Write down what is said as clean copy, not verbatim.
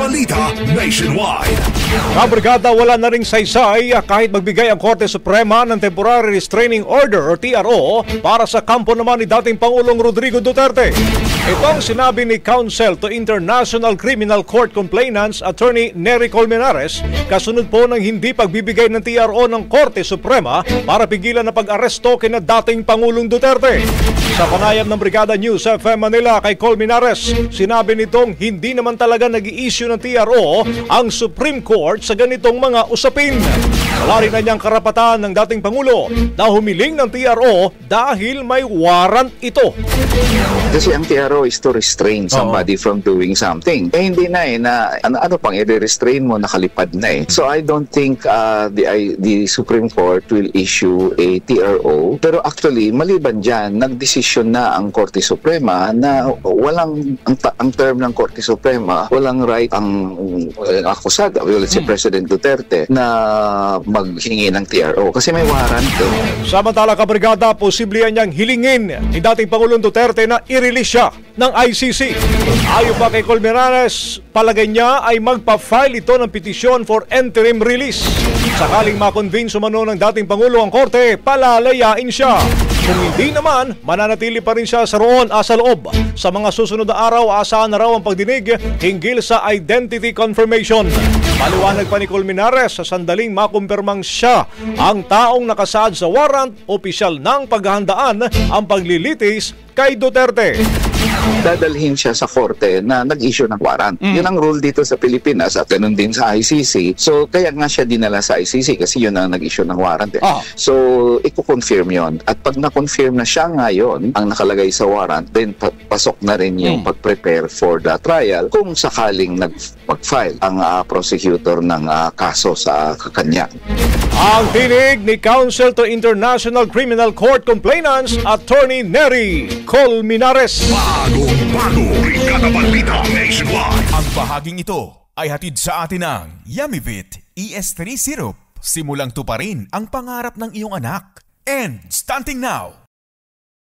balita nationwide. Kabrigada, wala na ring saysay kahit magbigay ang Korte Suprema ng Temporary Restraining Order o TRO para sa kampo naman ni dating Pangulong Rodrigo Duterte. Itong sinabi ni Counsel to International Criminal Court Complainants Attorney Nery Colmenares kasunod po ng hindi pagbibigay ng TRO ng Korte Suprema para pigilan na pag-aresto kina dating Pangulong Duterte. Sa panayam ng Brigada News FM Manila kay Colmenares, sinabi nitong hindi naman talaga nag-i-issue ng TRO ang Supreme Court sa ganitong mga usapin. Wala rin na niyang karapatan ng dating Pangulo na humiling ng TRO dahil may warrant ito. Kasi ang TRO is to restrain somebody from doing something. Hindi na ano pang i-restrain mo, nakalipad na eh. So I don't think the Supreme Court will issue a TRO. Pero actually, maliban dyan, nagdesisyon na ang Korte Suprema na walang, ang term ng Korte Suprema, walang right ang akusado, let's say President Duterte, na maghingi ng TRO. Kasi may warrant eh. Samantala, kabrigada, posible niyang hilingin ni dating Pangulong Duterte na i-release siya ng ICC. Ayon pa kay Colmenares, palagay niya ay magpa-file ito ng petisyon for interim release. Sakaling makonvince umano ng dating Pangulo ang Korte, palalayain siya. Kung hindi naman, mananatili pa rin siya sa roon sa loob. Sa mga susunod na araw, asahan na raw ang pagdinig hinggil sa identity confirmation. Maliwanag pa ni Colmenares sa sandaling makumpirmang siya ang taong nakasaad sa warrant, opisyal ng paghahandaan ang paglilitis kay Duterte. Dadalhin siya sa korte na nag-issue ng warrant. Yun ang rule dito sa Pilipinas at ganun din sa ICC. So, kaya nga siya dinala sa ICC kasi yun ang nag-issue ng warrant. So, i-confirm yun. At pag na-confirm na siya ngayon ang nakalagay sa warrant, then pasok na rin yung pag-prepare for the trial kung sakaling mag-file ang prosecutor ng kaso sa kanya. Ang tinig ni Counsel to International Criminal Court Complainants Attorney Nery Colmenares. Bago, Brigada Balita Nationwide. Ang bahaging ito ay hatid sa atin ng Yamivit ES3 Syrup. Simulang tuparin ang pangarap ng iyong anak. And starting now,